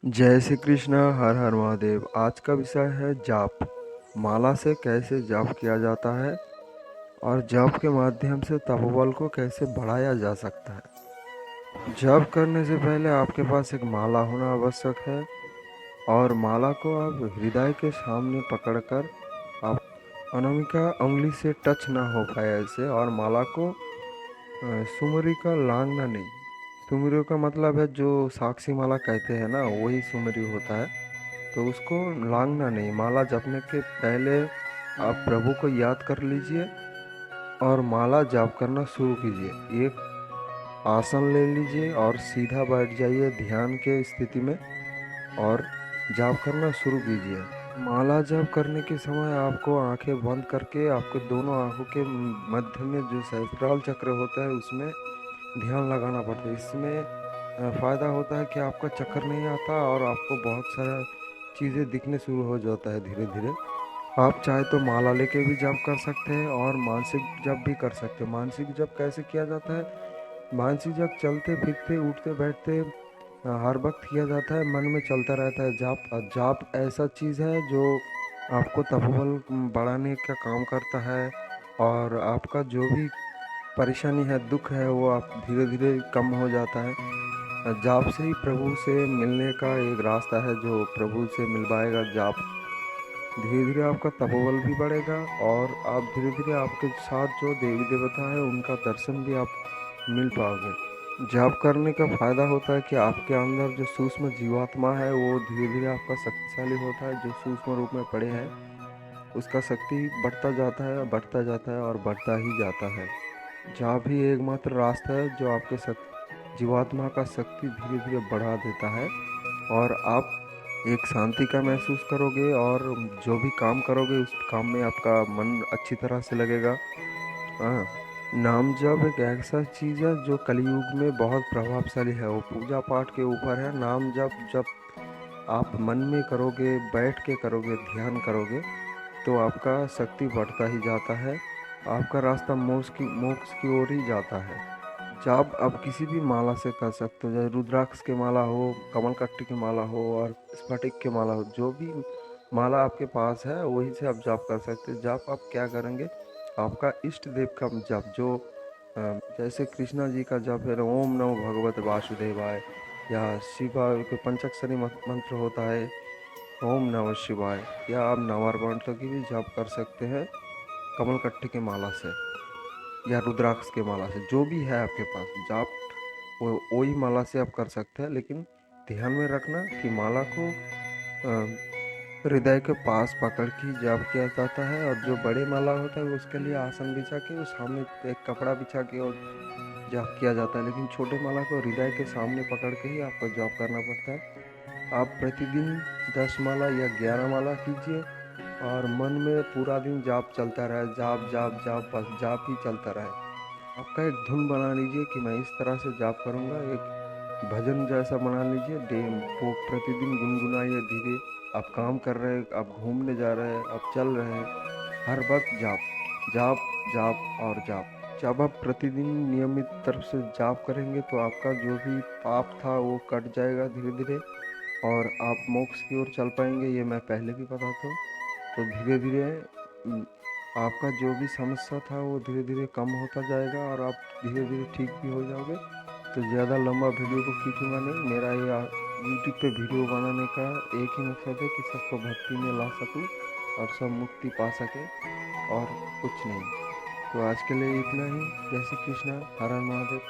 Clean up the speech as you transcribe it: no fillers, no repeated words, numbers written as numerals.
जय श्री कृष्ण। हर हर महादेव। आज का विषय है जाप। माला से कैसे जाप किया जाता है और जाप के माध्यम से तपोबल को कैसे बढ़ाया जा सकता है। जाप करने से पहले आपके पास एक माला होना आवश्यक है और माला को आप हृदय के सामने पकड़कर आप अनामिका उंगली से टच ना हो पाए ऐसे, और माला को सुमरी का लांगना नहीं। सुमरी का मतलब है जो साक्षी माला कहते हैं ना, वही सुमरी होता है। तो उसको लांगना नहीं। माला जपने के पहले आप प्रभु को याद कर लीजिए और माला जाप करना शुरू कीजिए। एक आसन ले लीजिए और सीधा बैठ जाइए ध्यान के स्थिति में और जाप करना शुरू कीजिए। माला जाप करने के समय आपको आंखें बंद करके आपके दोनों आंखों के मध्य में जो सहस्त्रार चक्र होता है उसमें ध्यान लगाना पड़ता है। इसमें फ़ायदा होता है कि आपका चक्कर नहीं आता और आपको बहुत सारा चीज़ें दिखने शुरू हो जाता है धीरे धीरे। आप चाहे तो माला लेके भी जप कर सकते हैं और मानसिक जप भी कर सकते हैं। मानसिक जप कैसे किया जाता है? मानसिक जप चलते फिरते उठते बैठते हर वक्त किया जाता है, मन में चलता रहता है। जाप जाप ऐसा चीज़ है जो आपको तपोबल बढ़ाने का काम करता है और आपका जो भी परेशानी है, दुख है, वो आप धीरे धीरे कम हो जाता है। जाप से ही प्रभु से मिलने का एक रास्ता है जो प्रभु से मिलवाएगा। जाप धीरे धीरे आपका तपोबल भी बढ़ेगा और आप धीरे धीरे आपके साथ जो देवी देवता है उनका दर्शन भी आप मिल पाओगे। जाप करने का फायदा होता है कि आपके अंदर जो सूक्ष्म जीवात्मा है वो धीरे धीरे आपका शक्तिशाली होता है। जो सूक्ष्म रूप में पड़े हैं उसका शक्ति बढ़ता जाता है, बढ़ता जाता है और बढ़ता ही जाता है। जाप ही एकमात्र रास्ता है जो आपके जीवात्मा का शक्ति धीरे धीरे बढ़ा देता है और आप एक शांति का महसूस करोगे और जो भी काम करोगे उस काम में आपका मन अच्छी तरह से लगेगा। हाँ, नाम जप एक ऐसा चीज़ है जो कलयुग में बहुत प्रभावशाली है। वो पूजा पाठ के ऊपर है। नाम जप जब आप मन में करोगे, बैठ के करोगे, ध्यान करोगे तो आपका शक्ति बढ़ता ही जाता है। आपका रास्ता मोक्ष की ओर ही जाता है। जाप आप किसी भी माला से कर सकते हो, चाहे रुद्राक्ष की माला हो, कमलकट्टी की माला हो और स्फटिक की माला हो। जो भी माला आपके पास है वही से आप जाप कर सकते हो। जाप आप क्या करेंगे? आपका इष्ट देव का जाप जो जैसे कृष्णा जी का जाप है, ओम नमो भगवत वासुदेवाय, या शिवा के पंचाक्षरी मंत्र होता है ओम नमः शिवाय, या आप नवार मंत्र की भी जाप कर सकते हैं कमलकट्टी की माला से या रुद्राक्ष के माला से। जो भी है आपके पास जाप वो वही माला से आप कर सकते हैं, लेकिन ध्यान में रखना कि माला को हृदय के पास पकड़ के जाप किया जाता है। और जो बड़े माला होता है उसके लिए आसन बिछा के उस सामने एक कपड़ा बिछा के और जाप किया जाता है, लेकिन छोटे माला को हृदय के सामने पकड़ के ही आपको जाप करना पड़ता है। आप प्रतिदिन 10 माला या 11 माला कीजिए और मन में पूरा दिन जाप चलता रहे। जाप जाप जाप, बस जाप ही चलता रहे। आपका एक धुन बना लीजिए कि मैं इस तरह से जाप करूँगा। एक भजन जैसा बना लीजिए, डे वो प्रतिदिन गुनगुनाइए धीरे। आप काम कर रहे हैं, आप घूमने जा रहे हैं, आप चल रहे हैं, हर वक्त जाप जाप जाप और जाप। जब आप प्रतिदिन नियमित तरफ से जाप करेंगे तो आपका जो भी पाप था वो कट जाएगा धीरे धीरे और आप मोक्ष की ओर चल पाएंगे। ये मैं पहले भी बताता हूँ। तो धीरे धीरे आपका जो भी समस्या था वो धीरे धीरे कम होता जाएगा और आप धीरे धीरे ठीक भी हो जाओगे। तो ज़्यादा लंबा वीडियो को खींचूंगा नहीं। मेरा ये यूट्यूब पे वीडियो बनाने का एक ही मकसद है कि सबको भक्ति में ला सकूं और सब मुक्ति पा सके और कुछ नहीं। तो आज के लिए इतना ही। जय श्री कृष्णा। हर हर महादेव।